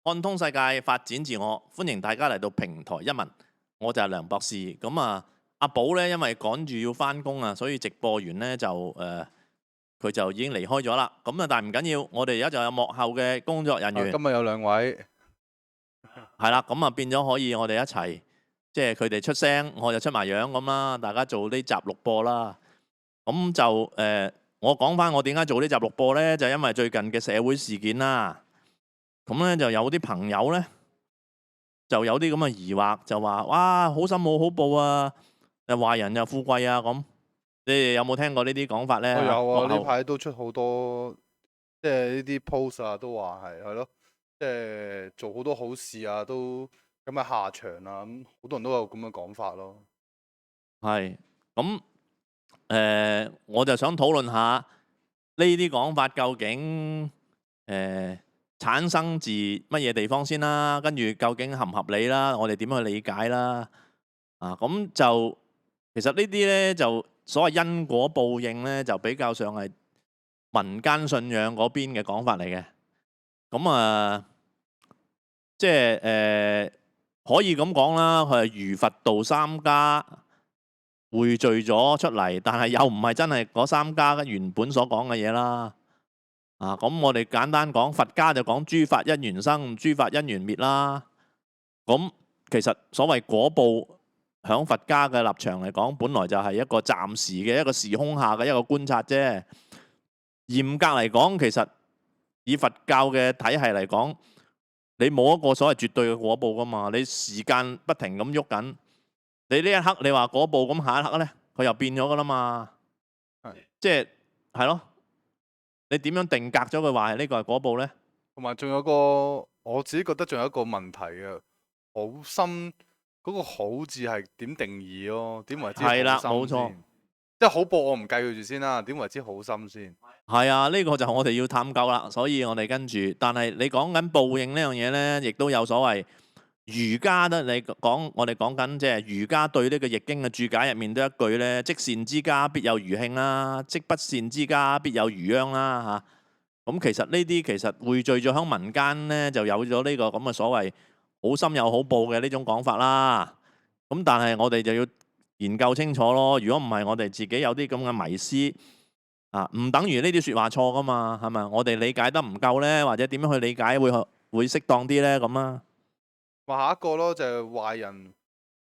看通世界，發展自我，歡迎大家嚟到平台一問，我就係梁博士。咁啊，阿寶咧，因為趕住要翻工啊，所以直播完咧就佢就已經離開咗啦。咁啊，但係唔緊要，我哋而家就有幕後嘅工作人員。今日有兩位，係啦，咁啊變咗可以我哋一齊，即係佢哋出聲，我就出埋樣咁啦，大家做呢集錄播啦。咁就我講翻我點解做呢集錄播咧，就因為最近嘅社會事件啦。咁咧就有啲朋友咧，就有啲咁嘅疑惑，就話：哇，好心冇好報啊！壞人又富貴啊咁。你哋有冇聽過呢啲講法咧？我有啊，幕後呢排都出好多，即係呢啲 post 啊，都話係咯，即係做好多好事啊，都咁嘅下場啊，咁好多人都有咁嘅講法咯。係咁我就想討論下呢啲講法究竟產生自乜嘢地方先啦，跟住究竟合唔合理啦，我哋點樣去理解啦？咁就其實呢啲咧就所謂因果報應咧，就比較上係民間信仰嗰邊嘅講法嚟嘅。咁啊，即係可以咁講啦，佢係儒佛道三家匯聚咗出嚟，但係又唔係真係嗰三家原本所講嘅嘢啦。咁我哋簡單講，佛家就講諸法因緣生，諸法因緣滅啦。咁其實所謂果報，響佛家嘅立場嚟講，本來就係一個暫時嘅一個時空下嘅一個觀察啫。嚴格嚟講，其實以佛教嘅體系嚟講，你冇一個所謂絕對嘅果報噶嘛。你時間不停咁喐緊，你呢一刻你話果報，咁下一刻咧佢又變咗噶啦嘛。即係咯。你點樣定格咗佢話係呢個係果報咧？同埋仲有個我自己覺得仲有一個問題嘅，好心嗰個好字係點定義咯？點為之好心先？係啦，冇錯。即係好報我唔計佢住先啦，點為之好心先？係啊，呢個就我哋要探究啦。所以我哋跟住，但係你講緊報應呢樣嘢咧，亦都有所謂。儒家咧，你講我哋講緊即係儒家對呢個易經嘅注解入面都一句咧：積善之家必有餘慶啦，積不善之家必有餘殃啦嚇。咁其實呢啲其實匯聚咗喺民間咧，就有咗呢個咁嘅所謂好心有好報嘅呢種講法啦。咁但係我哋就要研究清楚咯。如果唔係，我哋自己有啲咁嘅迷思唔等於呢啲説話錯噶嘛，係咪？我哋理解得唔夠咧，或者點樣去理解會適當啲咧咁啊？話下一個咯，就係壞人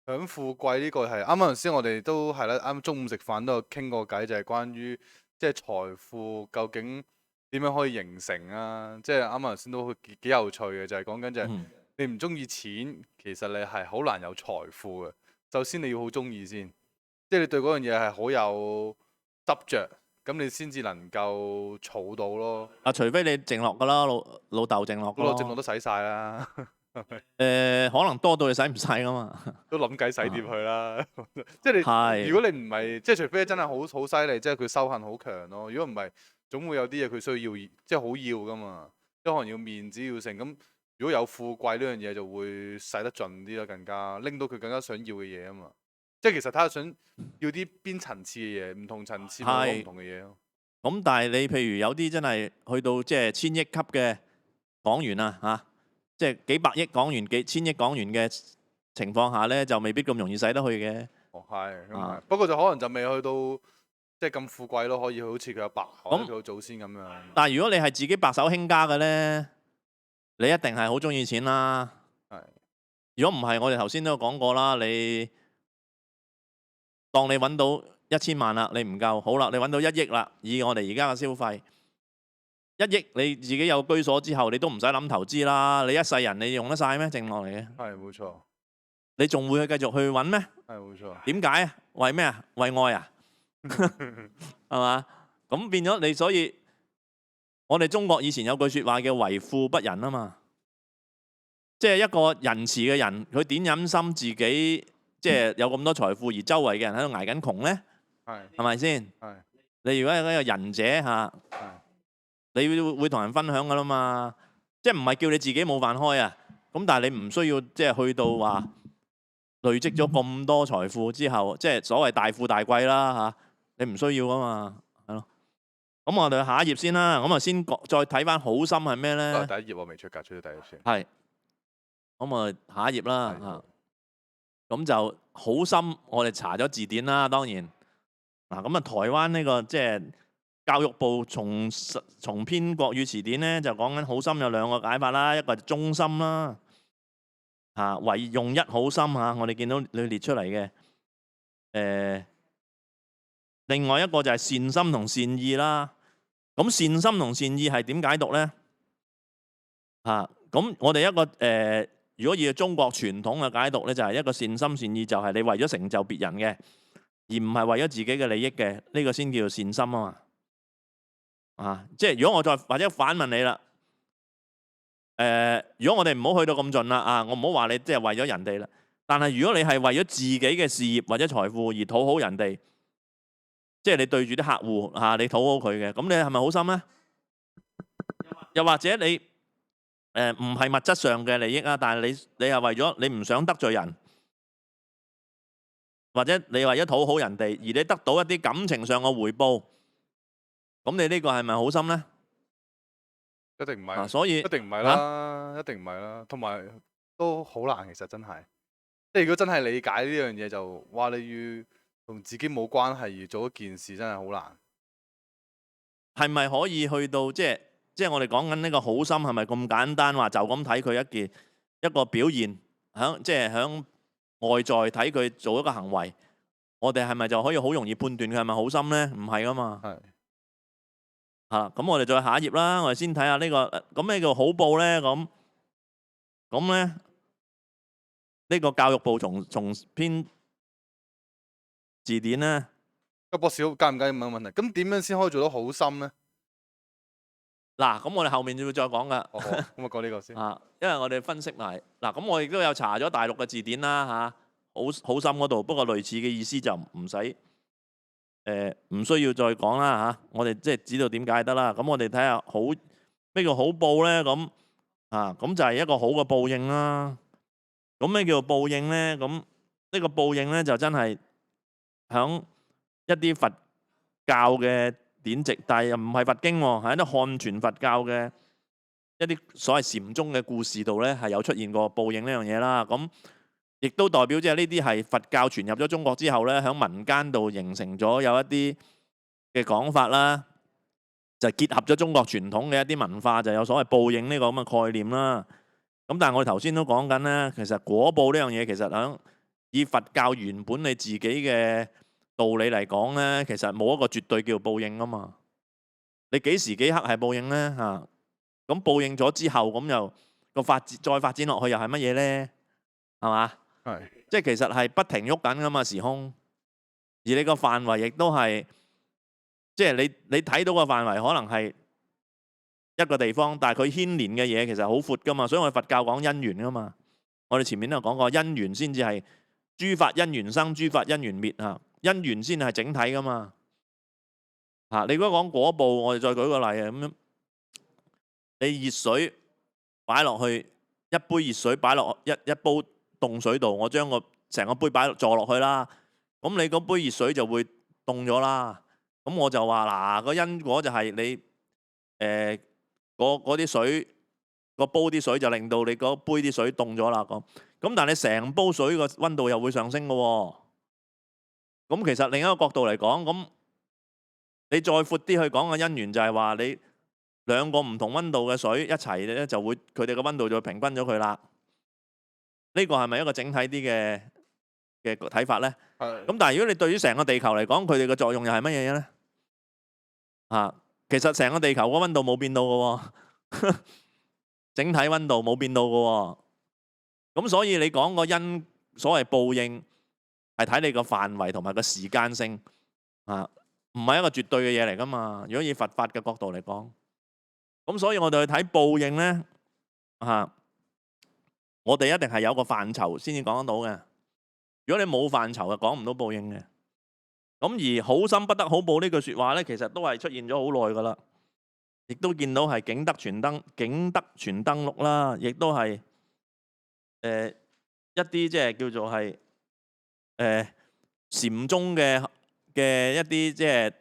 享富貴呢個係啱啱頭先我哋都係啦，啱中午食飯都有傾過偈，就係關於即係財富究竟點樣可以形成啊？即係啱啱頭先都幾有趣嘅，就係講緊就係你唔中意錢，其實你係好難有財富嘅。首先你要好中意先，即係你對嗰樣嘢係好有執着，咁你先至能夠儲到咯。除非你剩落噶啦，老豆剩落噶咯。老豆剩落都使晒啦。可能多到你使唔晒噶嘛？都諗計使點去啦。即係你，如果你唔係，即係除非真係好犀利，即係佢修行好強咯。如果唔係，總會有啲嘢佢需要，即係好要噶嘛。即係可能要面子要成。咁如果有富貴呢樣嘢，就會使得盡啲咯，更加拎到佢更加想要嘅嘢啊嘛。即係其實睇下想要啲邊層次嘅嘢，唔同層次冇唔同嘅嘢咯。咁但係你譬如有啲真係去到即係千億級嘅港元啊即係幾百億港元、幾千億港元嘅情況下咧，就未必咁容易使得去嘅。係，不過就可能就未去到即係咁富貴咯，可以好似佢阿爸或者佢個祖先咁樣。但係如果你係自己白手興家嘅咧，你一定係好中意錢啦。如果唔係，我哋頭先都有講過啦，你當你揾到1000萬啦，你唔夠，好啦，你揾到1億啦，以我哋而家嘅消費。1億你自己有居所之後，你都唔使諗投資啦。你一世人你用得晒咩？剩落嚟嘅。係冇錯。你仲會去繼續去揾咩？係冇錯。點解啊？為咩啊？為愛啊？係嘛？咁變咗你，所以我哋中國以前有句説話叫為富不仁啊嘛。即係一個仁慈嘅人，佢點忍心自己即係有咁多財富，而周圍嘅人喺度捱緊窮咧？係咪先？你如果係一個仁者你會同人分享噶啦嘛，即係唔係叫你自己冇飯開啊？咁但係你唔需要即係去到話累積咗咁多財富之後，即係所謂大富大貴啦你唔需要噶嘛，係咯。咁我哋下一頁先啦，咁啊先再睇翻好心係咩咧？第一頁我未出㗎，出咗第一頁先。係咁啊下一頁啦係嚇。咁就好深，我哋查咗字典啦，當然嗱咁啊，台灣呢個即係教育部重編國語詞典咧，就講緊好深有兩個解法啦，一個係中深啦，為用一好深嚇，我哋見到你列出嚟嘅，另外一個就係善心同善意啦。咁善心同善意係點解讀咧？咁我哋一個如果以中國傳統嘅解讀咧，就係一個善心善意，就係你為咗成就別人嘅，而唔係為咗自己嘅利益嘅，呢個先叫做善心啊嘛。即係如果我再或者反問你啦，如果我哋唔好去到咁盡啦，我唔好話你即係為咗人哋啦，但係如果你係為咗自己嘅事業或者財富而討好人哋，即係你對住啲客戶你討好佢嘅，咁你係咪好心咧？又或者你唔係物質上嘅利益啊，但係你係為咗你唔想得罪人，或者你為咗討好人哋，而你得到一啲感情上嘅回報，咁你呢個係咪好心咧？一定唔係，所以一定唔係啦，一定唔係啦，同埋都好難，其實真係，即係如果真係理解呢樣嘢，就哇你要同自己冇關係而做一件事，真係好難。係咪可以去到即係我哋講緊呢個好心係咪咁簡單話就咁睇佢一個表現，即係響外在睇佢做一個行為，我哋係咪就可以好容易判斷佢係咪好心咧？唔係噶嘛。係。咁我哋再下一頁啦，我哋先睇下呢個咁咩叫好報咧？咁咧呢個教育部重編字典咧。博士好，介唔介意問個問題？咁點樣先可以做到好心咧？嗱，咁我哋後面就會再講噶。咁我講呢個先。因為我哋分析埋嗱，咁我亦都有查咗大陸嘅字典啦好心嗰度，不過類似嘅意思就唔使唔需要再講啦我哋即係知道點解得啦。咁我哋睇下咩叫好報咧？咁就係一個好嘅報應啦。咁咩叫做報應咧？咁呢個報應咧就真係響一啲佛教嘅典籍，但係又唔係佛經喎，係一啲漢傳佛教嘅一啲所謂禪宗嘅故事度咧，係有出現過報應呢樣嘢啦。咁亦都代表即係呢啲係佛教傳入咗中國之後咧，喺民間度形成咗有一啲嘅講法啦，就結合咗中國傳統嘅一啲文化，就有所謂報應呢個咁嘅概念啦。咁但係我哋頭先都講緊咧，其實果報呢樣嘢其實響以佛教原本你自己嘅道理嚟講咧，其實冇一個絕對叫報應啊嘛。你幾時幾刻係報應咧？咁報應咗之後，咁又再發展落去又係乜嘢咧？係嘛？係。即係其實係不停喐緊噶嘛時空，而你個範圍亦都係，即係你睇到個範圍可能係一個地方，但係佢牽連嘅嘢其實好闊噶嘛。所以我哋佛教講因緣噶嘛。我哋前面都有講過，因緣先至係諸法因緣生，諸法因緣滅因緣先係整體噶嘛。你如果講果報，我哋再舉個例咁樣，你熱水擺落去，一杯熱水擺落一煲凍水度，我將成個杯坐落去啦，咁你嗰杯熱水就會凍咗啦。咁我就話嗱，個因果就係你嗰啲水個煲啲水就令到你嗰杯啲水凍咗啦。咁但係你成煲水個溫度又會上升嘅喎。咁其實另一個角度嚟講，咁你再闊啲去講個因緣，就係話你兩個唔同溫度嘅水一齊咧，就會佢哋嘅溫度就會平均咗佢啦。呢個係咪一個整體啲嘅睇法咧？係。咁但係如果你對於成個地球嚟講，佢哋嘅作用又係乜嘢咧？其實成個地球個溫度冇變到嘅喎，整體溫度冇變到嘅喎。咁所以你講個因所謂報應係睇你個範圍同埋個時間性唔係一個絕對嘅嘢嚟噶嘛。如果以佛法嘅角度嚟講，咁所以我哋去睇報應咧我哋一定係有個範疇先至講得到嘅。如果你冇範疇，就講唔到報應嘅。咁而好心不得好報呢句説話咧，其實都係出現咗好耐噶啦，亦都見到係景德傳燈錄啦，亦都係一啲即係叫做係禪宗嘅一啲即係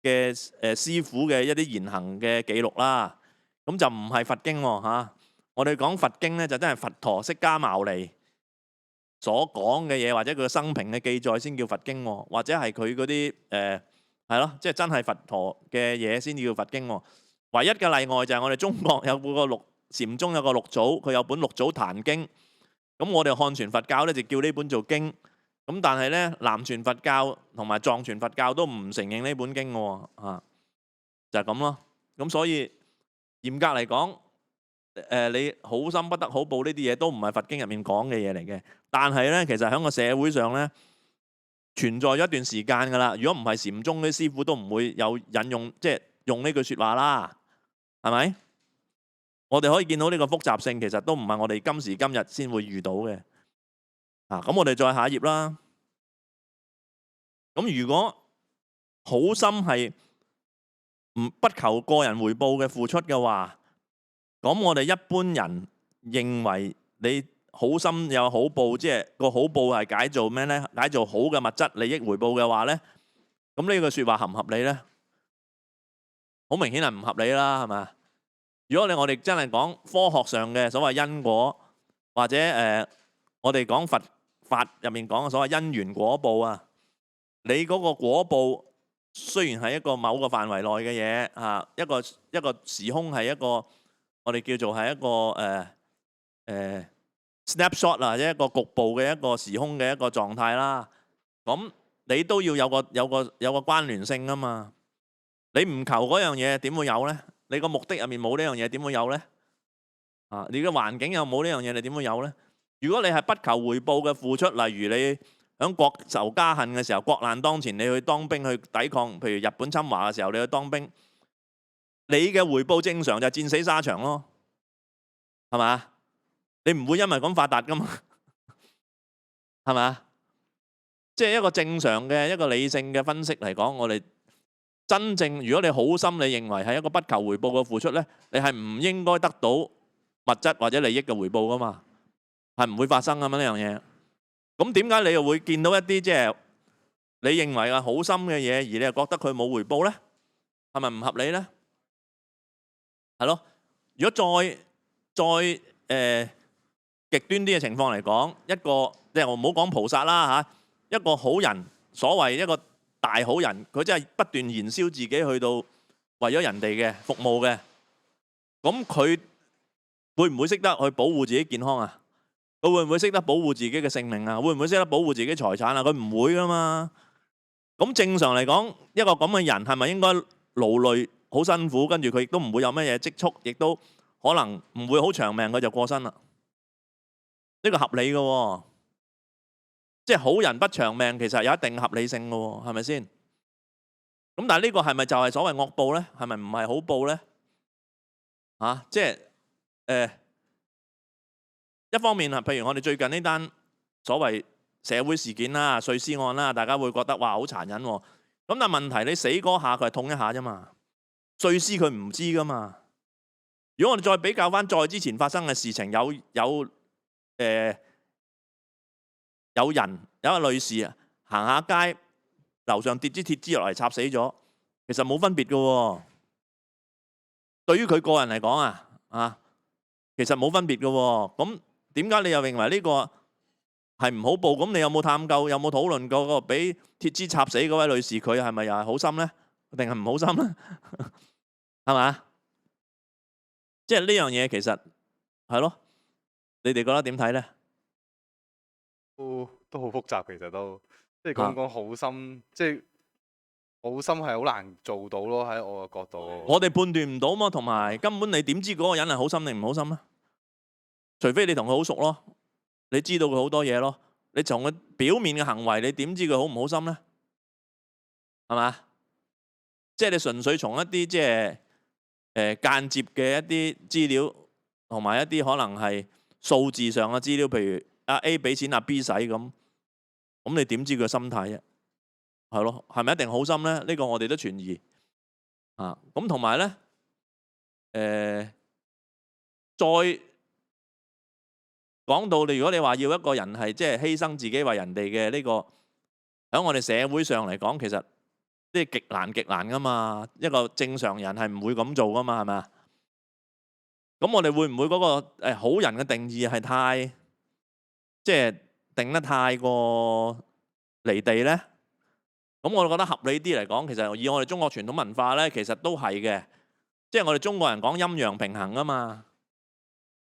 嘅師傅嘅一啲言行嘅記錄啦。咁就唔係佛經喎我哋講佛經咧，就真係佛陀釋迦牟尼所講嘅嘢，或者佢嘅生平嘅記載先叫佛經喎，或者係佢嗰啲係咯，即係真係佛陀嘅嘢先叫佛經喎。唯一嘅例外就係我哋中國有個禪宗有個六祖，佢有本六祖壇經。咁我哋漢傳佛教咧就叫呢本做經。咁但係咧南傳佛教同埋藏傳佛教都唔承認呢本經嘅喎，就係咁咯。咁所以嚴格嚟講，你好心不得好報呢啲嘢都唔係佛經入面講嘅嘢嚟嘅。但係咧，其實喺個社會上咧存在咗一段時間㗎啦。如果唔係禪宗啲師傅都唔會有引用，即係用呢句説話啦，係咪？我哋可以見到呢個複雜性，其實都唔係我哋今時今日先會遇到嘅。咁我哋再下一頁啦。咁如果好心係不求個人回報嘅付出嘅話，咁我哋一般人認為你好心有好報，即係個好報係解做咩呢？解做好嘅物質利益回報嘅話呢，咁呢句説話合唔合理呢？好明顯係唔合理啦，係咪？如果我哋真係講科學上嘅所謂因果，或者我哋講佛法入面講嘅所謂因緣果報啊，你嗰個果報雖然係一個某個範圍內嘅嘢，一個時空係一個我哋叫做係一個snapshot 啊，或者一個局部嘅一個時空嘅一個狀態啦。咁你都要有個關聯性啊嘛。你唔求嗰樣嘢點會有呢？你個目的入面冇呢樣嘢點會有呢？你嘅環境又冇呢樣嘢，你點會有呢？如果你係不求回報嘅付出，例如你喺國仇家恨嘅時候，國難當前，你去當兵去抵抗，譬如日本侵華嘅時候，你去當兵，你嘅回報正常就係戰死沙場咯，係嘛？你唔會因為咁發達噶嘛，係嘛？即係一個正常嘅一個理性嘅分析嚟講，我哋真正如果你好心，你認為係一個不求回報嘅付出呢，你係唔應該得到物質或者利益嘅回報噶嘛，係唔會發生噶嘛呢樣嘢。咁點解你又會見到一啲即係你認為係好心嘅嘢，而你又覺得佢冇回報呢？係咪唔合理呢？係咯。如果再極端啲嘅情況嚟講，一個即係我唔好講菩薩啦嚇，一個好人，所謂一個大好人，佢真係不斷燃燒自己去到為咗人哋嘅服務嘅，咁佢會唔會識得去保護自己健康啊？佢會唔會識得保護自己嘅性命啊？會唔會識得保護自己財產啊？佢唔會噶嘛。咁正常嚟講，一個咁嘅人係咪應該勞累好辛苦，跟住佢亦都唔會有乜嘢積蓄，亦都可能唔會好長命，佢就過身啦？呢個合理嘅喎，即係好人不長命，其實有一定合理性嘅喎，係咪先？咁但係呢個係咪就係所謂惡報咧？係咪唔係好報咧？即係一方面啊，譬如我哋最近呢單所謂社會事件啦、碎屍案啦，大家會覺得哇好殘忍喎。咁但係問題，你死嗰下佢係痛一下啫嘛，碎屍佢唔知噶嘛。如果我哋再比較翻再之前發生嘅事情，有人有一個女士啊，行下街樓上跌支鐵枝落嚟插死咗，其實冇分別嘅喎。對於佢個人嚟講其實冇分別嘅喎。咁點解你又認為呢個係唔好報？咁你有冇探究、有冇討論過個俾鐵枝插死嗰位女士，佢係咪又係好心呢？定係唔好心呢？係嘛？即係呢樣嘢其實係咯，你哋覺得點睇呢？都好複雜，其實都即係講好心，即係好心係好難做到咯。喺我嘅角度，我哋判斷唔到嘛，同埋根本你點知嗰個人係好心定唔好心呢？除非你同佢好熟咯，你知道佢好多嘢咯。你從佢表面嘅行為，你點知佢好唔好心呢？係嘛？即係你純粹從一啲即係間接嘅一啲資料，同埋一啲可能係數字上嘅資料，譬如阿 A 俾錢阿 B 使咁你點知佢心態啫？係咯，係咪一定好心呢？呢個我哋都存疑咁同埋呢，再講到如果你話要一個人係即係犧牲自己為人哋嘅呢個，喺我哋社會上嚟講，其實即係極難噶嘛。一個正常人係唔會咁做噶嘛，係咪啊？咁我哋會唔會嗰個好人嘅定義係太即係定得太過離地咧？咁我覺得合理啲嚟講，其實以我哋中國傳統文化咧，其實都係嘅。即係我哋中國人講陰陽平衡啊嘛。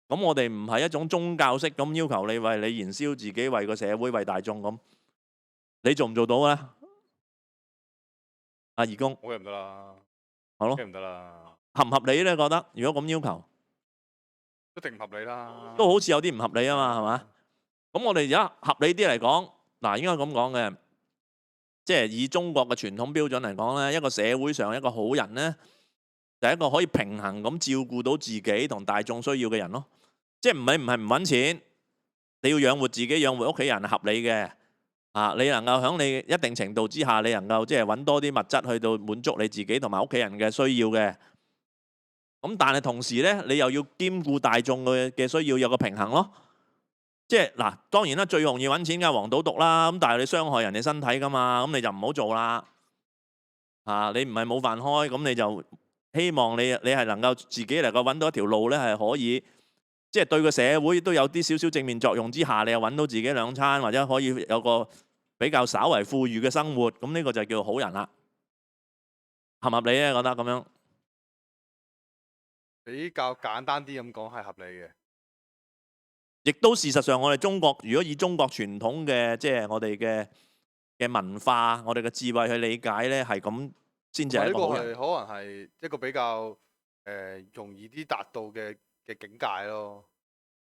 咁我哋唔係一種宗教式咁要求你為你燃燒自己，為個社會、為大眾咁。你做唔做到咧？阿義工，我梗係唔得啦，好咯，梗係唔得啦，合唔合理咧？覺得如果咁要求，一定唔合理啦。都好似有啲唔合理啊嘛，係嘛？咁我哋而家合理啲嚟講，嗱應該咁講嘅，即係以中國嘅傳統標準嚟講咧，一個社會上一個好人咧，就係一個可以平衡咁照顧到自己同大眾需要嘅人咯。即係唔係唔揾錢，你要養活自己、養活屋企人係合理嘅。你能夠喺你一定程度之下，你能夠即係揾多啲物質去到滿足你自己同埋屋企人嘅需要嘅。咁但係同時咧，你又要兼顧大眾嘅需要，有個平衡咯。即係嗱，當然啦，最容易揾錢嘅黃賭毒啦。咁但係你傷害人哋身體噶嘛，咁你就唔好做啦。你唔係冇飯開，咁你就希望你係能夠自己能夠揾到一條路咧，係可以即係對個社會都有啲少少正面作用之下，你又揾到自己兩餐，或者可以有個比較稍為富裕嘅生活，咁呢個就叫好人啦。合唔合理咧？覺得咁樣比較簡單啲咁講係合理嘅。亦都事實上，我哋中國如果以中國傳統嘅即係我哋嘅文化、我哋嘅智慧去理解咧，係咁先至係一個好人。呢個係可能係一個比較容易啲達到嘅境界咯。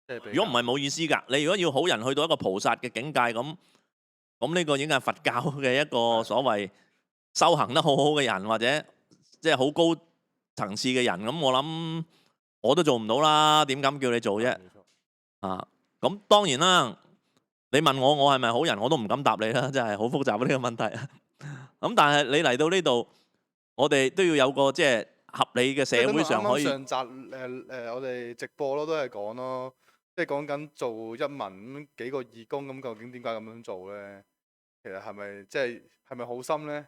即係如果唔係冇意思㗎，你如果要好人去到一個菩薩嘅境界咁呢個已經係佛教嘅一個所謂修行得好好嘅人，或者即係好高層次嘅人，咁我諗我都做唔到啦，點敢叫你做啫？咁當然啦，你問我係咪好人，我都唔敢答你啦，真係好複雜呢個問題。咁但係你嚟到呢度，我哋都要有個即係合理嘅社會上可以。上集我哋直播咯，都係講咯，即係講緊做一民咁幾個義工咁，究竟點解咁樣做咧？其實係咪即係咪好心咧？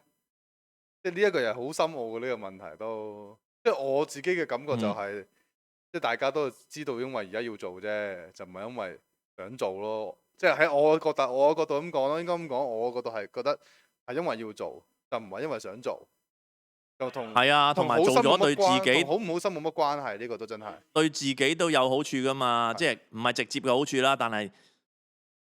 即係呢一個又係好深奧嘅呢個問題都，即係我自己嘅感覺就係，即係大家都知道，因為而家要做啫，就唔係因為想做咯。即係喺我角度咁講咯，應該咁講，我角度係覺得係因為要做，就唔係因為想做。就同埋做咗對自己好唔好心冇乜關係，呢個都真係對自己都有好處噶嘛。即係唔係直接嘅好處啦，但係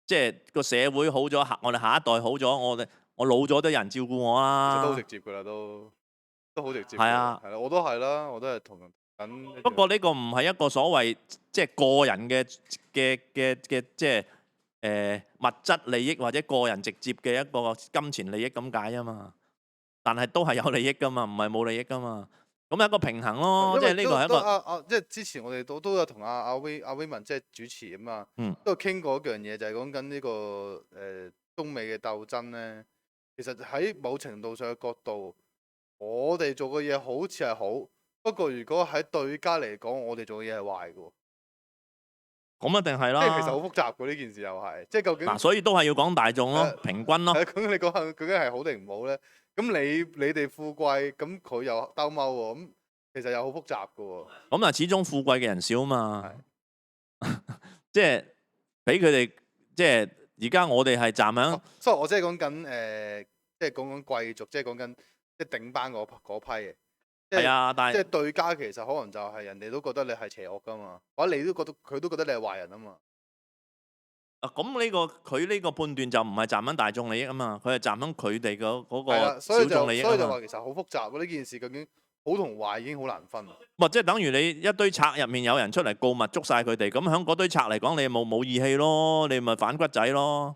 即係個社會好咗，我哋下一代好咗，我老咗都有人照顧我啦。其實都好直接噶啦，都好直接。係啊，係啦，我都係啦，我都係同緊。不過呢個唔係一個所謂即係個人嘅即係物質利益或者個人直接嘅一個金錢利益咁解啊嘛。但係都係有利益噶嘛，唔係冇利益噶嘛。咁係一個平衡咯，即係呢個係一個。即係之前我哋都有同阿威文即係主持啊嘛，都有傾過一樣嘢，就係講緊呢個中美嘅鬥爭咧。其實喺某程度上嘅角度，我哋做嘅嘢好似係好，不過如果喺對家嚟講，我哋做嘅嘢係壞嘅。咁一定係啦。即係其實好複雜嘅呢件事又係，即係究竟所以都係要講大眾咯，平均咯。咁你講下究竟係好定唔好咧？咁你哋富貴，咁佢又兜踎喎，咁其實又好複雜嘅喎。咁啊，始終富貴嘅人少啊嘛。即係俾佢哋，即係而家我哋係站喺。所以我即係講緊即係講緊貴族，即係講緊即係頂班嗰批嘅。係啊，但係即係對家其實可能就係人哋都覺得你係邪惡噶嘛，或者你都覺得佢都覺得你係壞人啊嘛。咁佢呢個判斷就唔係站喺大眾利益啊嘛，佢係站喺佢哋嗰個小眾利益啊嘛。所以就話其實好複雜呢件事究竟好同壞已經好難分。即係等於你一堆賊入面有人出嚟告密捉晒佢哋，咁喺嗰堆賊嚟講，你冇義氣咯，你咪反骨仔咯。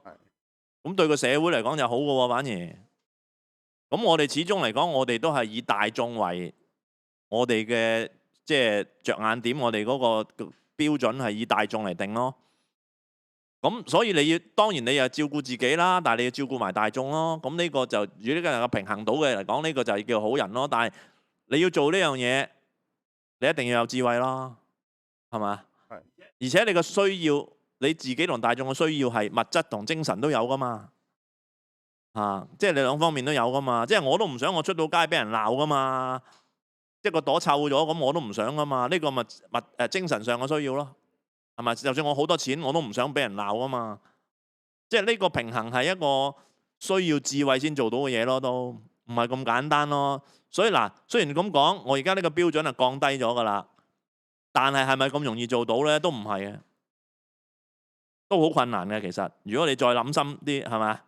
咁對個社會嚟講就好嘅喎，反而。咁我哋始終嚟講，我哋都係以大眾為我哋嘅即係着眼點，我哋嗰個標準係以大眾嚟定咯。咁所以當然你又照顧自己啦，但係你要照顧埋大眾咯。咁呢個就如果呢個能夠平衡到嘅嚟講，呢個就係叫好人咯。但係你要做呢樣嘢，你一定要有智慧咯，係嘛？係。而且你個需要，你自己同大眾嘅需要係物質同精神都有噶嘛。即係你兩方面都有噶嘛。即係我都唔想我出到街俾人鬧噶嘛。即係個朵臭咗，咁我都唔想噶嘛。呢個咪精神上嘅需要咯，係咪？就算我好多錢，我都唔想俾人鬧啊嘛。即係呢個平衡係一個需要智慧先做到嘅嘢咯，都唔係咁簡單咯。所以嗱，雖然咁講，我而家呢個標準係降低咗噶啦，但係係咪咁容易做到咧？都唔係嘅，都好困難嘅。其實，如果你再諗深啲，係咪？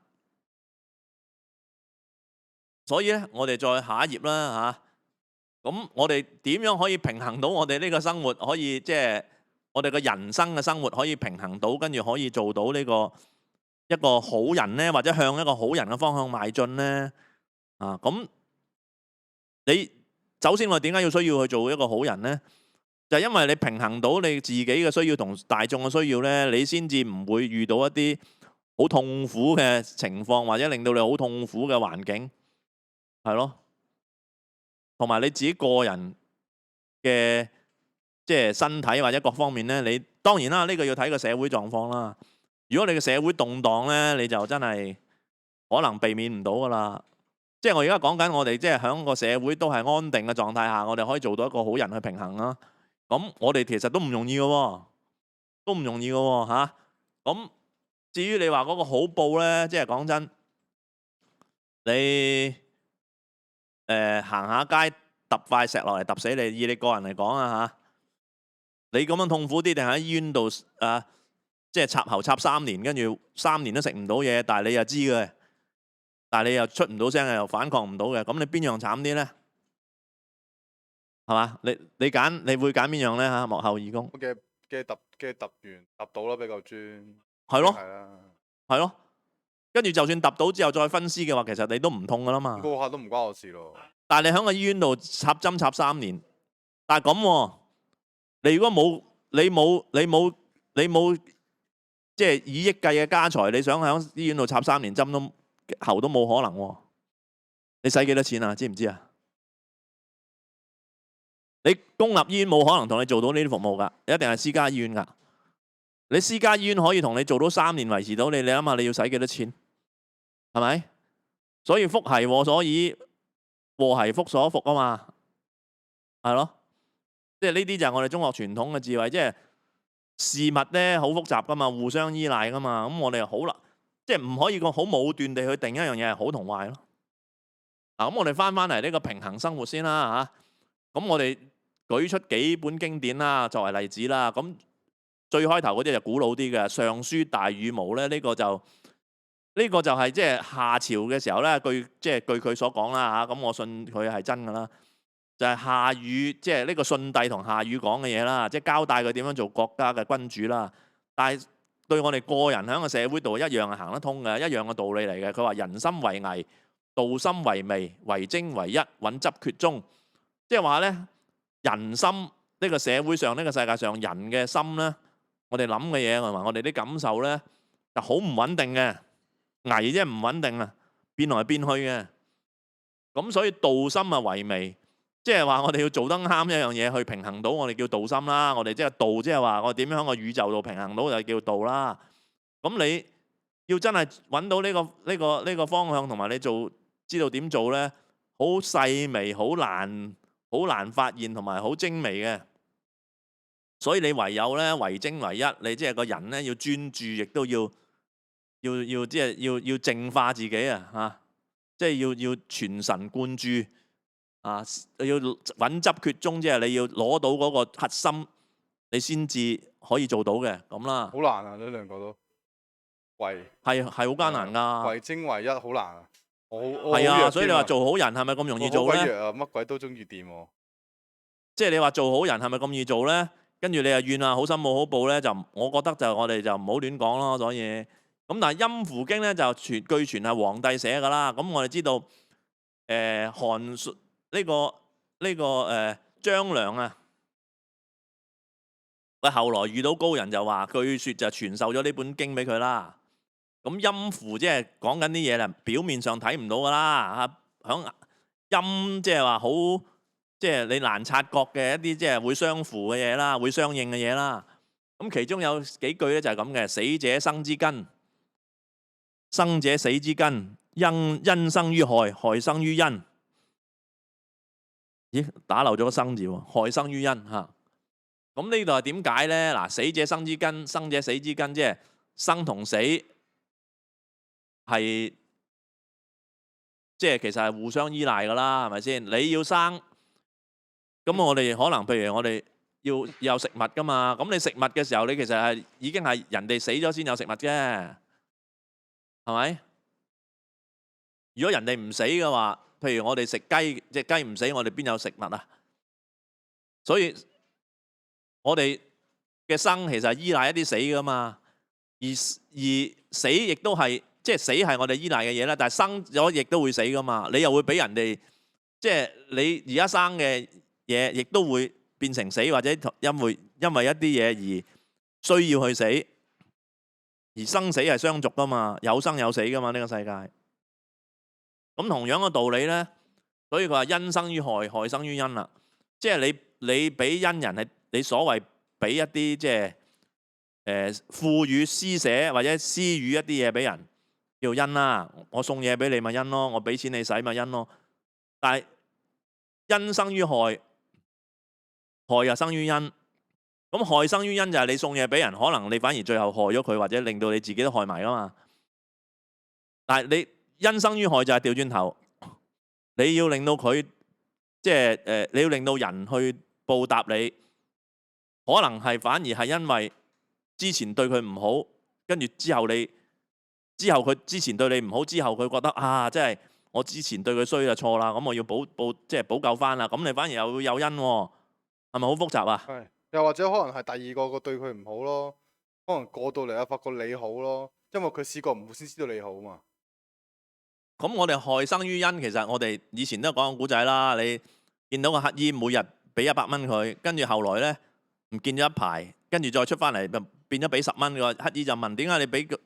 所以咧，我哋再下一頁啦嚇。咁我哋點樣可以平衡到我哋呢個生活，可以即係我哋嘅人生嘅生活可以平衡到，跟住可以做到呢個一個好人呢，或者向一個好人嘅方向邁進呢？啊，咁你首先我哋點解要需要去做一個好人呢？就係因為你平衡到你自己嘅需要同大眾嘅需要呢，你先至唔會遇到一啲好痛苦嘅情況，或者令到你好痛苦嘅環境，係咯。同埋你自己個人嘅即係身體或者各方面咧，你當然啦，呢個要睇個社會狀況啦。如果你嘅社會動盪咧，你就真係可能避免唔到噶啦。即係我而家講緊我哋即係喺個社會都係安定嘅狀態下，我哋可以做到一個好人去平衡啦。咁我哋其實都唔容易嘅喎，都唔容易嘅喎嚇。咁至於你話嗰個好報咧，即係講真，你行下街揼塊石落嚟揼死你，以你個人嚟講啊嚇，你咁樣痛苦啲定喺醫院度即係插喉插3年，跟住3年都食唔到嘢，但係你又知嘅，但係你又出唔到聲，又反抗唔到嘅，咁你邊樣慘啲咧？係嘛？你揀，你會揀邊樣咧嚇？幕後義工嘅揼完揼到啦，比較專。係咯，係啦。係咯。跟住就算揼到之後再分屍嘅話，其實你都唔痛噶啦嘛。嗰下都唔關我事咯。但係你喺個醫院度插針插3年，但係咁喎，你如果冇即係以億計嘅家財，你想喺醫院度插3年針都喉都冇可能喎。你使幾多錢啊？知唔知啊？你公立醫院冇可能同你做到呢啲服務㗎，一定係私家醫院㗎。你私家醫院可以同你做到3年維持到你，你諗下你要使幾多錢？係咪？所以福係禍所倚，禍係福所伏啊嘛，係咯。即係呢啲就係我哋中國傳統嘅智慧，即係事物咧好複雜噶嘛，互相依賴噶嘛。咁我哋好啦，即係唔可以個好武斷地去定一樣嘢係好同壞咯。嗱，咁我哋翻嚟呢個平衡生活先啦嚇。咁我哋舉出幾本經典啦作為例子啦。咁最開頭嗰啲就古老啲嘅《尚書大禹谟》咧，呢個就係即係夏朝嘅時候咧，據佢所講啦嚇。咁我信佢係真㗎啦。就係夏禹，即係呢個舜帝同夏禹講嘅嘢啦，即係交代佢點樣做國家嘅君主啦。但係對我哋個人喺個社會度一樣係行得通嘅，一樣嘅道理嚟嘅。佢話人心為危，道心為微，為精為一，穩執厥中。即係話咧，人心呢個社會上呢個世界上人嘅心咧，我哋諗嘅嘢同埋我哋啲感受咧，就好唔穩定嘅，危即係唔穩定啊，變來變去嘅。咁所以道心啊為微。即係話我哋要做得啱一樣嘢去平衡到我哋叫道心啦，我哋即係道，即係話我哋點樣喺個宇宙度平衡到就叫道啦。咁你要真係揾到呢個方向，同埋你知道點做咧，好細微、好難發現同埋好精微嘅。所以你唯有咧為精為一，你即係個人咧要專注，亦都要即係要淨化自己啊嚇，即係要全神貫注。要穩執厥中，即係你要攞到嗰個核心，你先至可以做到嘅咁啦。好難啊！呢兩個都係好艱難㗎。為精為一好難啊！係啊，所以你話做好人係咪咁容易做咧？乜鬼都中意掂喎。即係你話做好人係咪咁易做咧？跟住你又怨啊好心冇好報咧，就我覺得就我哋就唔好亂講咯。所以咁，但係《陰符經》咧就據傳係皇帝寫㗎啦。咁我哋知道韓張良啊，佢後來遇到高人就話，據說就傳授咗呢本經俾佢啦。咁陰符即係講緊啲嘢啦，表面上睇唔到㗎啦嚇，響陰即係話好，即係你難察覺嘅一啲即係會相符嘅嘢啦，會相應嘅嘢啦。咁其中有幾句咧就係咁嘅：死者生之根，生者死之根，因生於害，害生於因。咦，打漏咗個生字喎，害生於因嚇。咁呢度係點解咧？嗱，死者生之根，生者死之根，即係生同死係即係其實係互相依賴噶啦，係咪先？你要生，咁我哋可能譬如我哋要有食物噶嘛，咁你食物嘅時候，你其實係已經係人哋死咗先有食物啫，係咪？如果人哋唔死嘅話，譬如我哋食雞，隻雞唔死，我哋邊有食物啊？所以我哋嘅生其實係依賴一啲死噶嘛，而死亦都係即係死係我哋依賴嘅嘢啦。但係生咗亦都會死噶嘛，你又會俾人哋即係你而家生嘅嘢，亦都會變成死，或者因為一啲嘢而需要去死，而生死係相續噶嘛，有生有死噶嘛，呢個世界。咁同樣嘅道理咧，所以佢話因生於害，害生於因啦。即係你俾恩人係你所謂俾一啲即係賦予施捨或者施予一啲嘢俾人叫恩啦。我送嘢俾你咪恩咯，我俾錢你使咪恩咯。但係因生於害，害又生於因。咁害生於因就係你送嘢俾人，可能你反而最後害咗佢，或者令到你自己都害埋噶嘛。但係你因生於害就係調轉頭，你要令到佢即係你要令到人去報答你，可能係反而係因為之前對佢唔好，跟住之後佢之前對你唔好，之後佢覺得啊，即係我之前對佢衰就錯啦，咁我要即係補救翻啦，咁你反而又會有因喎，係咪好複雜啊？係，又或者可能係第二個對佢唔好咯，可能過到嚟啊發覺你好咯，因為佢試過唔好先知道你好嘛。咁我哋害生於因，其實我哋以前都講過古仔啦。你見到個乞衣每日俾100蚊佢，跟住後來咧唔見咗一排，跟住再出翻嚟就變咗俾10蚊。個乞衣就問：點解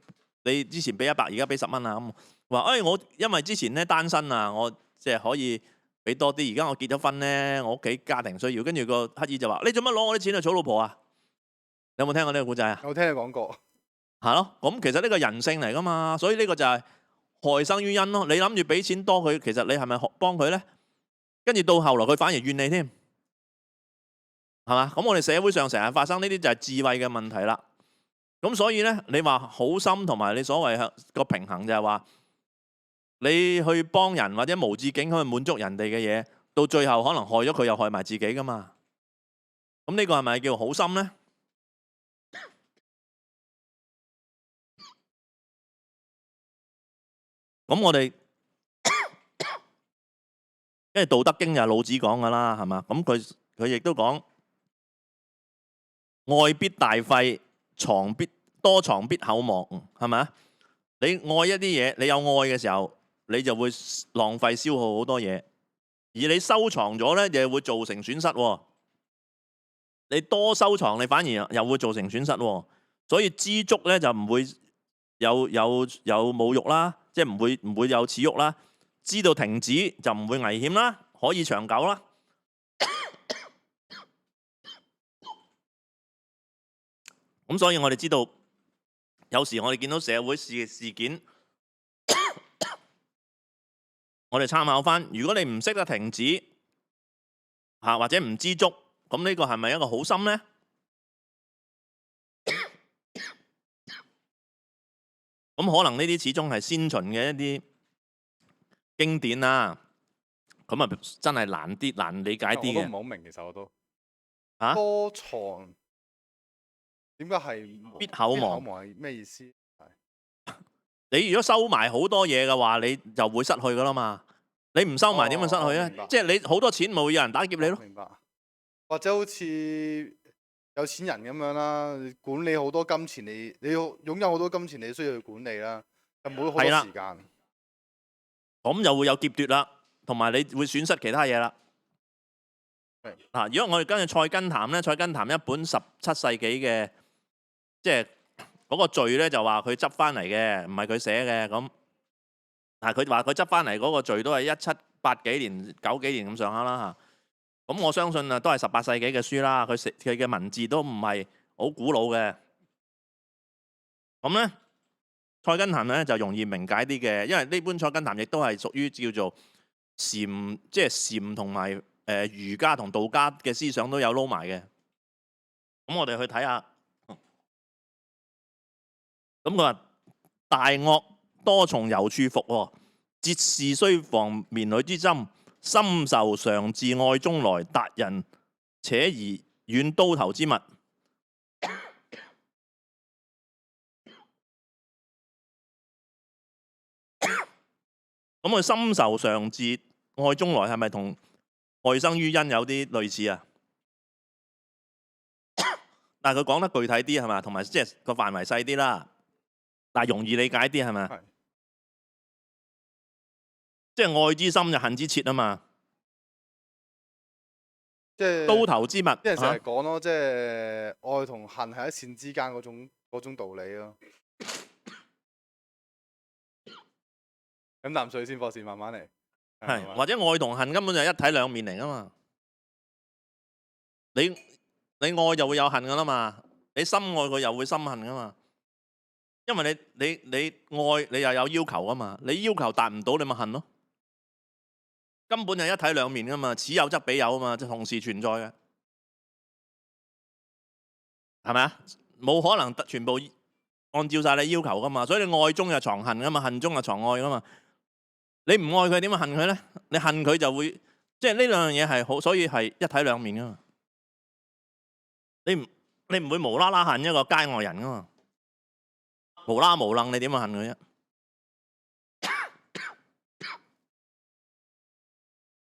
你之前俾100，而家俾10蚊啊？咁話我因為之前咧單身啊，我即係可以俾多啲。而家我結咗婚咧，我屋企家庭需要。跟住個乞衣就話：你做乜攞我啲錢去娶老婆啊？你有冇聽過呢個古仔啊？有聽你講過。係咯，咁其實呢個人性嚟噶嘛，所以呢個就係害生於因咯。你諗住俾錢多佢，其實你係咪幫佢咧？跟住到後來佢反而怨你添，係嘛？咁我哋社會上成日發生呢啲就係智慧嘅問題啦。咁所以咧，你話好心同埋你所謂個平衡就係話，你去幫人或者無止境去滿足人哋嘅嘢，到最後可能害咗佢又害埋自己噶嘛。咁呢個係咪叫好心咧？咁我哋因為《道德經》就係老子講噶啦，係嘛？咁佢亦都講愛必大費，多藏必厚亡，係咪啊？你愛一啲嘢，你有愛嘅時候，你就會浪費消耗好多嘢；而你收藏咗咧，就會造成損失。你多收藏，你反而又會造成損失。所以知足咧就唔會有侮辱啦，即係唔會有恥辱啦。知道停止就唔會危險啦，可以長久啦。咁所以我哋知道，有時我哋見到社會事件，我哋參考翻。如果你唔識得停止或者唔知足，咁呢個係咪一個好心呢？咁可能呢啲始終係先秦嘅一啲經典啦，咁啊真係難理解啲嘅。我都唔係好明，其實我都嚇多藏點解係必厚亡係咩意思？你如果收埋好多嘢嘅話，你就會失去噶啦嘛。你唔收埋點會失去咧？即係你好多錢，咪會有人打劫你咯。明白。或者好似有錢人咁樣啦，管理好多金錢，你要擁有好多金錢，你需要去管理啦，就冇好多時間。咁就會有劫奪啦，同埋你會損失其他嘢啦。如果我哋跟住《菜根譚》咧，《菜根譚》一本17世紀嘅，即係嗰個序咧就話佢執翻嚟嘅，唔係佢寫嘅咁。但係佢話佢執翻嚟嗰個序都係1780幾年、90幾年咁上下啦嚇。咁我相信啊，都係18世紀嘅書啦。佢嘅文字都唔係好古老嘅。咁咧，《菜根譚》咧就容易明解啲嘅，因為呢本《菜根譚》亦都係屬於叫做禪，即係禪同埋儒家同道家嘅思想都有撈埋嘅。咁我哋去睇下。咁佢話大惡多從由處伏喎，節事須防綿裏之針，深仇常自愛中來，達人且宜遠刀頭之物。咁佢深仇常自愛中來係咪同愛生於恩有啲類似啊？但係佢講得具體啲係嘛，同埋即係個範圍細啲啦，但係容易理解啲係咪？即係愛之深就恨之切啊嘛。即係刀頭之物，啲人成日講咯，即係愛同恨係一線之間嗰種道理咯。飲啖水先，博士慢慢嚟。係或者愛同恨根本就係一體兩面嚟噶嘛。你愛就會有恨噶啦嘛，你深愛佢又會深恨噶嘛。因為你愛你又有要求啊嘛，你要求達唔到你咪恨咯。根本就一體兩面噶嘛，此有則彼有啊嘛，即係同時存在嘅，係咪啊？冇可能全部按照晒你要求噶嘛，所以你愛中就藏恨噶嘛，恨中就藏愛噶嘛。你唔愛佢點樣恨佢咧？你恨佢就會即係呢兩樣嘢係好，所以係一體兩面噶嘛。你唔會無啦啦恨一個街外人噶嘛，無啦無楞你點樣恨佢啫？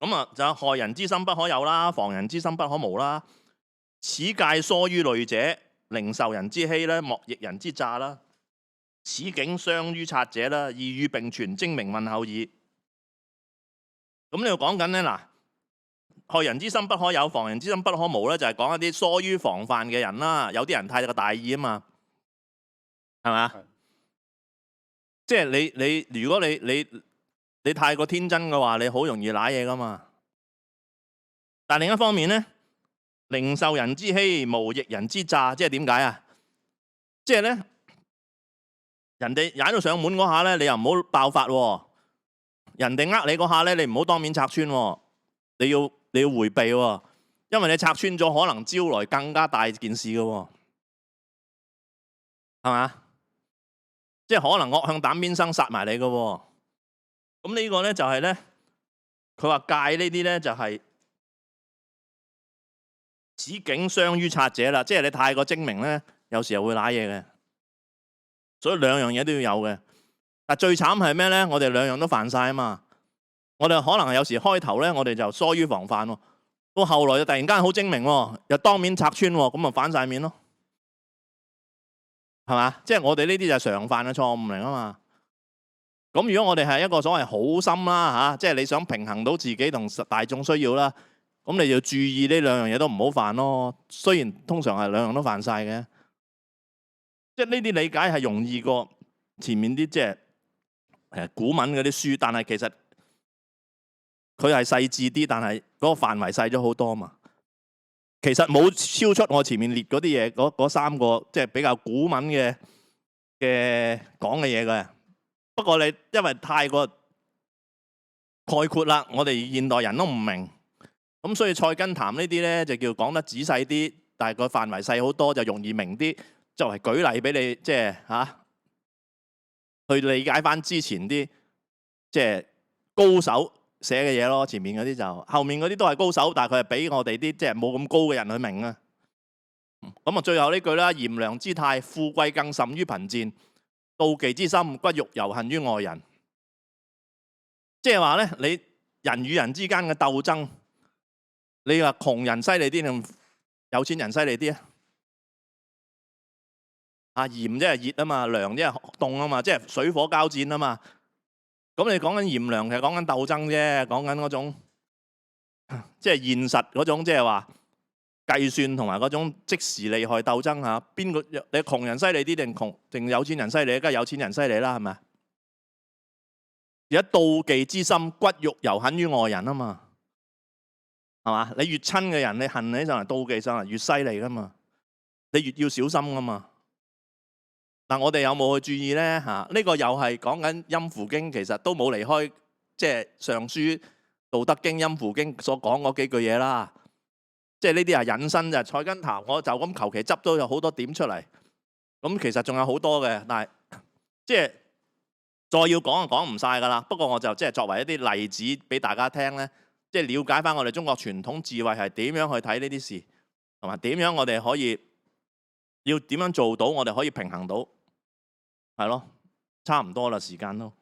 咁啊，就害人之心不可有啦，防人之心不可無啦。此戒疏於類者，寧受人之欺啦，莫逆人之詐啦。此境傷於察者啦，意與並存，精明問候矣。咁你又講緊咧嗱，害人之心不可有，防人之心不可無咧，就係講一啲疏於防範嘅人啦。有啲人太過大意啊嘛，係咪？即係你如果你太過天真嘅話，你好容易揦嘢噶嘛。但另一方面咧，寧受人之欺，無逆人之詐，即係點解啊？即係咧，人哋踩到上門嗰下咧，你又唔好爆發喎。人哋呃你嗰下咧，你唔好當面拆穿喎。你要迴避喎，因為你拆穿咗，可能招來更加大件事嘅喎，係嘛？即係可能惡向膽邊生，殺埋你嘅喎。咁呢個咧就係咧，佢話戒呢啲咧就係此境傷於察者啦，即係你太過精明咧，有時候會揦嘢嘅。所以兩樣嘢都要有嘅。但最慘係咩咧？我哋兩樣都犯晒啊嘛。我哋可能有時開頭咧，我哋就疏於防範喎，到後來就突然間好精明喎，又當面拆穿喎，咁咪反晒面咯，係嘛？即係我哋呢啲就係常犯嘅錯誤嚟啊嘛。咁如果我哋係一個所謂好心啦嚇，即係你想平衡到自己同大眾需要啦，咁你就要注意呢兩樣嘢都唔好犯咯。雖然通常係兩樣都犯晒嘅，即係呢啲理解係容易過前面啲即係古文嗰啲書，但係其實佢係細緻啲，但係嗰個範圍細咗好多嘛。其實冇超出我前面列嗰啲嘢，嗰三個即係比較古文嘅講嘅嘢嘅。不過你因為太過概括啦，我哋現代人都唔明，咁所以菜根譚呢啲咧就叫講得仔細啲，但係個範圍細好多，就容易明啲。作為舉例俾你，即係去理解翻之前啲即係高手寫嘅嘢咯。前面嗰啲就後面嗰啲都係高手，但係佢係俾我哋啲即係冇咁高嘅人去明啊。咁啊，最後呢句啦，賢良之態，富貴更甚於貧賤。妒忌之心，骨肉猶恨於外人。即係話咧，你人與人之間嘅鬥爭，你話窮人犀利啲定有錢人犀利啲啊？鹽即係熱啊嘛，涼即係凍啊嘛，即係水火交戰啊嘛。咁你講緊賢良，其實講緊鬥爭啫，講緊嗰種即係現實嗰種，即係話計算同埋嗰種即時利害鬥爭嚇。邊個你窮人犀利啲定有錢人犀利？梗係有錢人犀利啦，係咪？而家妒忌之心，骨肉猶恨於外人啊嘛，係嘛？你越親嘅人，你恨起上嚟，妒忌上嚟越犀利噶嘛，你越要小心噶嘛。但我哋有冇去注意咧？呢個又係講緊陰符經，其實都冇離開即係上書道德經》《陰符經》所講嗰幾句嘢啦。即係呢啲係引申就菜根譚，我就咁求其執都有好多點出嚟。咁其實仲有好多嘅，但係即係再要講就講唔晒㗎啦。不過我就即係作為一啲例子俾大家聽咧，即係了解翻我哋中國傳統智慧係點樣去睇呢啲事，同埋點樣我哋可以要點樣做到，我哋可以平衡到，係咯，差唔多啦，時間都。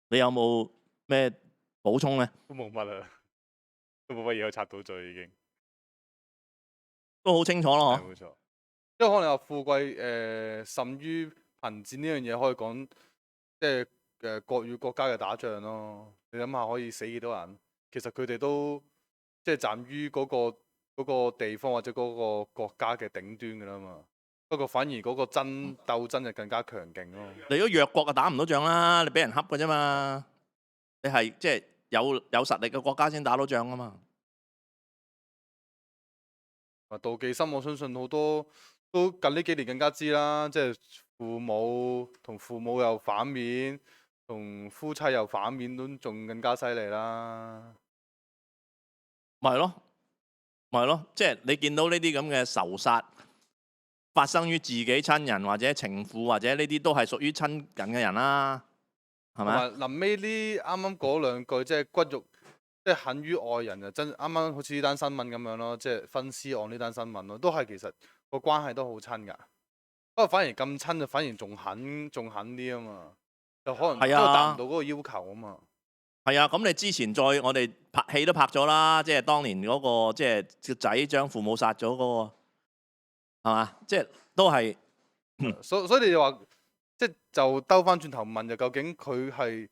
你有冇咩補充咧？都冇乜啦，都冇乜嘢可以插到嘴已經。都好清楚咯，係冇錯。因為可能有富貴甚於貧賤呢樣嘢，可以講即係國與國家嘅打仗咯。你諗下可以死幾多人？其實佢哋都即係站於嗰個地方或者嗰個國家嘅頂端㗎啦嘛。不過反而嗰個鬥爭就更加強勁咯。你如果弱國就打唔到仗啦，你俾人恰㗎啫嘛。你係即係有實力嘅國家先打到仗啊嘛。妒忌心，我相信好多都近呢幾年更加知啦。即係父母同父母又反面，同夫妻又反面，都仲更加犀利啦。咪係咯，咪係咯，即係你見到呢啲咁嘅仇殺發生於自己親人或者情婦或者呢啲都係屬於親近嘅人啦，係咪啊？同埋臨尾呢啱啱嗰兩句，即係骨肉，即係恨於愛人啊！真啱啱好似呢單新聞咁樣咯，即係分屍案呢單新聞咯，都係其實個關係都好親㗎。不過反而咁親就反而仲狠啲啊嘛，就可能都係啊達唔到嗰個要求啊嘛。係啊，咁你之前我哋拍戲都拍咗啦，即係當年嗰個即係個仔將父母殺咗嗰個，係嘛？即係都係所以你就話，即係就兜翻轉頭問，就究竟佢係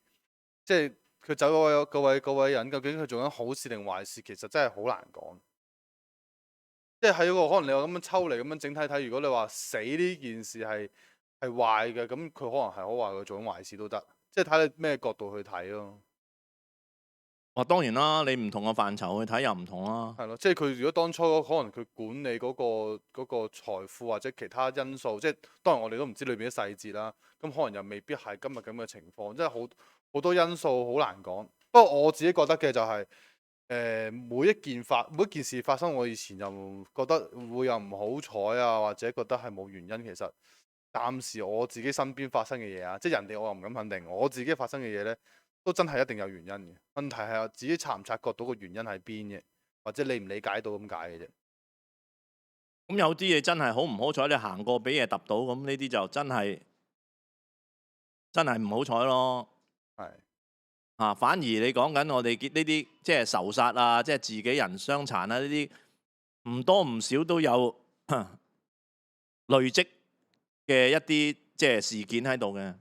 即係佢走嗰位人，究竟佢做緊好事定壞事？其實真係好難講。即係喺個可能你話咁樣抽離咁樣整體睇，如果你話死呢件事係壞嘅，咁佢可能係好壞，佢做緊壞事都得。即係睇你咩角度去睇咯。哇，當然啦，你唔同嘅範疇去睇又唔同啦。係咯，即係佢如果當初可能佢管理嗰個財富或者其他因素，即係當然我哋都唔知裏邊啲細節啦。咁可能又未必係今日咁嘅情況，即係好多因素好難講。不過我自己覺得嘅就係、每一件事發生，我以前又覺得會有唔好彩啊，或者覺得係冇原因。其實暫時我自己身邊發生嘅嘢啊，即係人哋我又唔敢肯定，我自己發生嘅嘢呢，都真係一定有原因嘅。問題係自己察唔察覺到個原因喺邊嘅，或者理唔理解到咁解嘅啫。咁有啲嘢真係好唔好彩，你行過俾嘢揼到，咁呢啲就真係唔好彩咯。係啊，反而你講緊我哋呢啲即係仇殺啊，即係自己人傷殘啊，呢啲唔多唔少都有累積嘅一啲即係事件喺度嘅。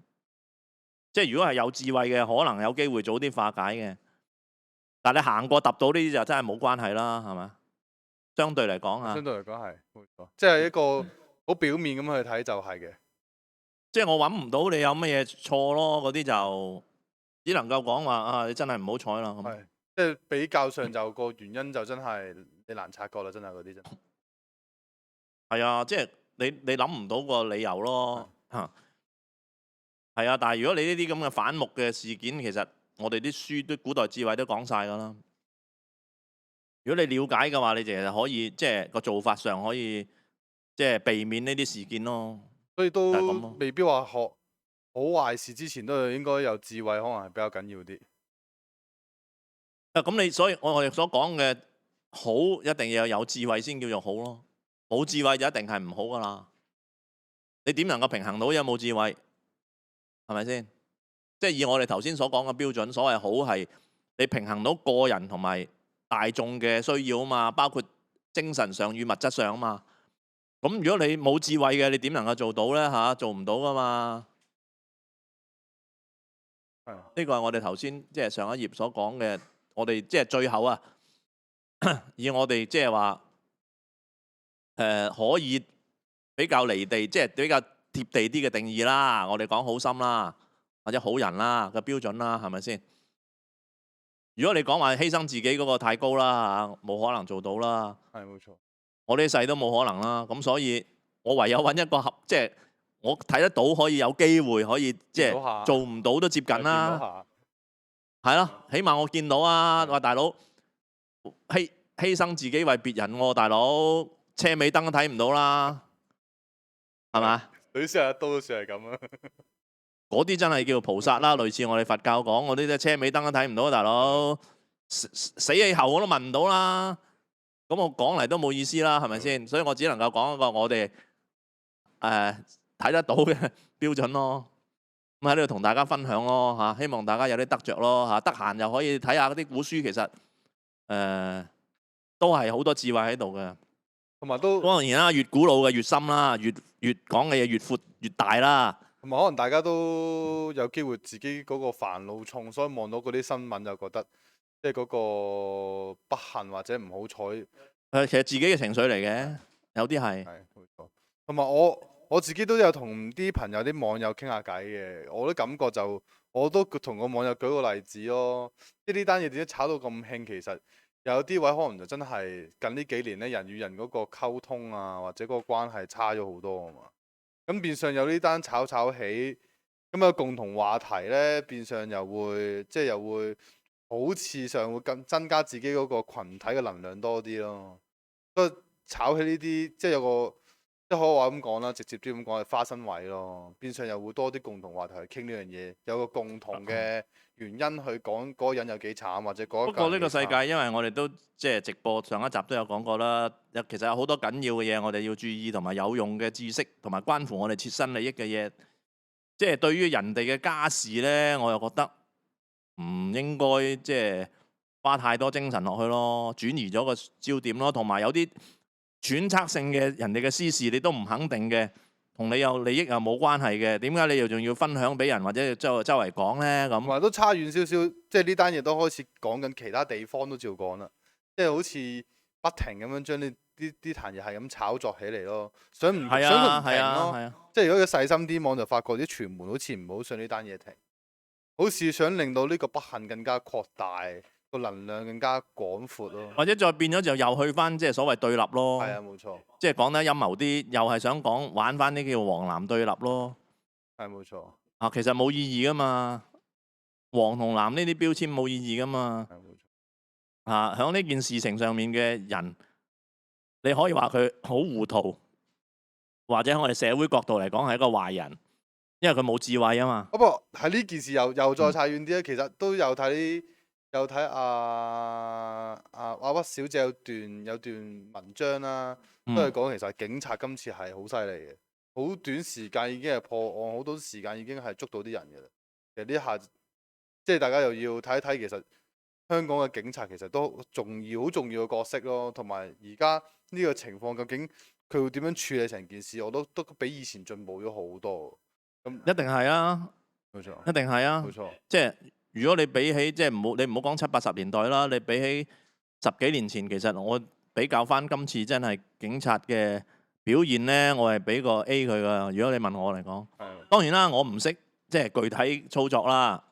即係如果係有智慧嘅，可能有機會早啲化解嘅。但係你行過揼到呢啲就真係冇關係啦，係咪？相對嚟講啊，相對嚟講係冇錯，即係一個好表面咁去睇就係嘅。即係我揾唔到你有乜嘢錯咯，嗰啲就只能夠講話啊，你真係唔好彩啦咁。係即係比較上就個原因就真係你難察覺啦，真係嗰啲真係啊，即係你諗唔到個理由咯嚇。係啊，但係如果你呢啲咁嘅反目嘅事件，其實我哋啲書都古代智慧都講晒㗎啦。如果你了解嘅話，你其實可以即係個做法上可以即係避免呢啲事件咯。所以都就係咁咯未必話學好壞事之前都係應該有智慧，可能係比較緊要啲。啊，咁你所以我哋所講嘅好一定要有智慧先叫做好咯，冇智慧就一定係唔好㗎啦。你點能夠平衡到有冇智慧？係咪先？即係以我哋頭先所講嘅標準，所謂好係你平衡到個人同埋大眾嘅需要啊嘛，包括精神上與物質上啊嘛。咁如果你冇智慧嘅，你點能夠做到呢？做唔到噶嘛。呢個係我哋頭先即係上一頁所講嘅，我哋即係最後啊，以我哋即係話可以比較離地，即係比較貼地啲嘅定義啦。我哋講好心啦，或者好人啦嘅標準啦，係咪先？如果你講話犧牲自己嗰個太高啦嚇，冇可能做到啦。係冇錯。我呢一世都冇可能啦。咁所以我唯有揾一個即係我睇得到可以有機會可以即係做唔到都接近啦。係咯，起碼我見到啊，話大佬犧牲自己為別人喎，大佬車尾燈都睇唔到啦，係嘛？懟死人一刀都算係咁啊！嗰啲真係叫菩薩啦，類似我哋佛教講嗰啲車尾燈都睇唔到，大佬死氣喉我都聞唔到啦。咁我講嚟都冇意思啦，係咪先？所以我只能夠講一個我哋睇得到嘅標準咯。咁喺呢度同大家分享咯嚇，希望大家有啲得着咯嚇。得閒又可以睇下嗰啲古書，其實都係好多智慧喺度嘅。同埋都當然啦，越古老嘅越深啦，越講嘅嘢越闊越大啦。同埋可能大家都有機會自己嗰個煩惱重，所以望到嗰啲新聞就覺得即係嗰個不幸或者唔好彩。其實自己嘅情緒嚟嘅，有啲係。係冇錯。同埋我自己都有同啲朋友、啲網友傾下偈嘅，我都感覺就我都同個網友舉個例子咯。即係呢單嘢點解炒到咁興？其實有啲位可能就真係近呢幾年咧，人與人嗰個溝通啊，或者嗰個關係差咗好多啊嘛。咁變相有呢單炒起，咁有共同話題咧，變相又會好似上會更增加自己嗰個羣體嘅能量多啲咯。不過炒起呢啲即係有個即係可以話咁講啦，直接啲咁講係花生位咯。變相又會多啲共同話題去傾呢樣嘢，有個共同嘅原因去講嗰個人有幾慘或者嗰一。不過呢個世界，因為我哋都即係直播上一集都有講過啦，其實有好多緊要嘅嘢，我哋要注意，同埋有用嘅知識，同埋關乎我哋切身利益嘅嘢。即係對於人哋嘅家事呢，我又覺得唔應該即係花太多精神落去咯，轉移咗個焦點咯，同埋有啲揣測性嘅人哋嘅私事，你都唔肯定嘅，同你有利益又冇關係嘅，點解你又仲要分享俾人或者周圍講呢？咁同埋都差遠少少，即係呢單嘢都開始講緊其他地方都照講啦，即係好似不停咁樣將呢啲壇嘢係咁炒作起嚟咯，想唔停咯。即係如果佢細心啲望就發覺啲傳媒好似唔好想呢單嘢停，好似想令到呢個不幸更加擴大，個能量更加廣闊咯。或者再變咗就又去翻即係所謂對立咯。係啊，冇錯。即係講得陰謀啲，又係想講玩翻啲叫黃藍對立咯。係冇錯。啊，其實冇意義噶嘛，黃同藍呢啲標籤冇意義噶嘛。係冇錯。啊，喺呢件事情上面嘅人，你可以話佢好糊塗。或者我哋社會角度嚟講係一個壞人，因為佢冇智慧啊嘛。不過喺呢件事又再差遠啲咧，其實都有睇阿屈小姐有段文章啦，都係講其實警察今次係好犀利嘅，好短時間已經係破案，好多時間已經係捉到啲人嘅啦。其實呢下即係大家又要睇一睇，其實香港嘅警察其實都好重要嘅角色咯，同埋而家呢個情況究竟佢會點樣處理成件事，我都比以前進步咗好多。咁一定係啊，冇錯，一定係啊，冇錯。即係如果你比起即係你唔好講70、80年代啦，你比起10幾年前，其實我比較翻今次真係警察嘅表現呢，我係俾個 A 佢噶。如果你問我嚟講，當然啦，我唔識即係具體操作啦，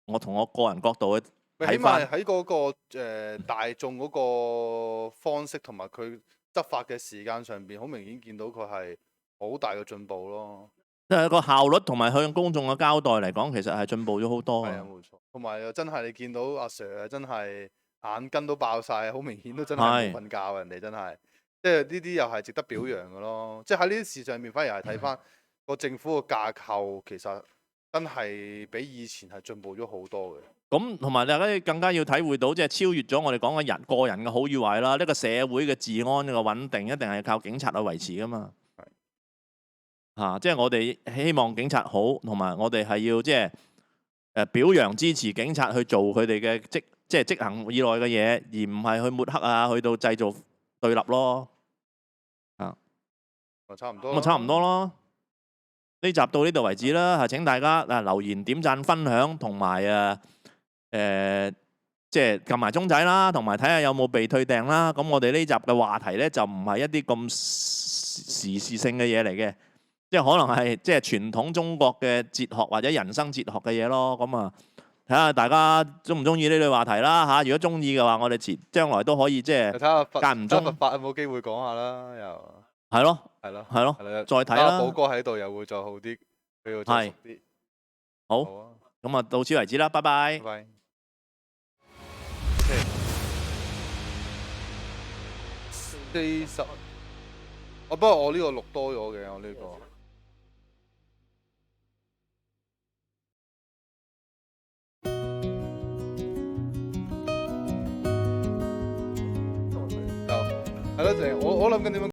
我同我個人角度去睇翻。起碼喺嗰個大眾嗰個方式同埋佢執法嘅時間上邊，好明顯見到佢係好大嘅進步咯。即係個效率同埋向公眾嘅交代嚟講，其實係進步咗好多。係啊，冇錯。同埋又真係你見到阿 Sir 真係眼根都爆晒，好明顯都真係冇瞓覺，人哋真係，即係呢啲又係值得表揚嘅咯。即係喺呢啲事上面，反而係睇翻個政府嘅架構，其實真係比以前係進步咗好多嘅。咁同埋大家更加要體會到，即係超越咗我哋講嘅個人嘅好與壞啦。呢個社會嘅治安嘅穩定，一定係靠警察去維持噶嘛。即係我哋希望警察好，同埋我哋係要即係表揚支持警察去做佢哋嘅即係職行以內嘅嘢，而唔係去抹黑啊，去到製造對立咯。差唔多。咁啊，差唔多咯。呢集到呢度為止啦。請大家留言、點讚、分享，同埋即係撳埋鐘仔啦，同埋睇下有冇被退訂啦。咁我哋呢集嘅話題呢，就唔係一啲咁時事性嘅嘢嚟嘅。即係可能係即係傳統中國嘅哲學或者人生哲學嘅嘢咯。咁啊，睇下大家中唔中意呢類話題啦嚇。如果中意嘅話，我哋將來都可以即係間唔中。佛法有冇機會講下啦？又係咯，係咯，係咯，再睇啦。寶哥喺度又會再好啲，佢會再熟啲。好，咁啊，到此為止啦，拜拜。拜拜。40。不過我呢個錄多咗嘅，我呢個。係咯，我諗緊點樣。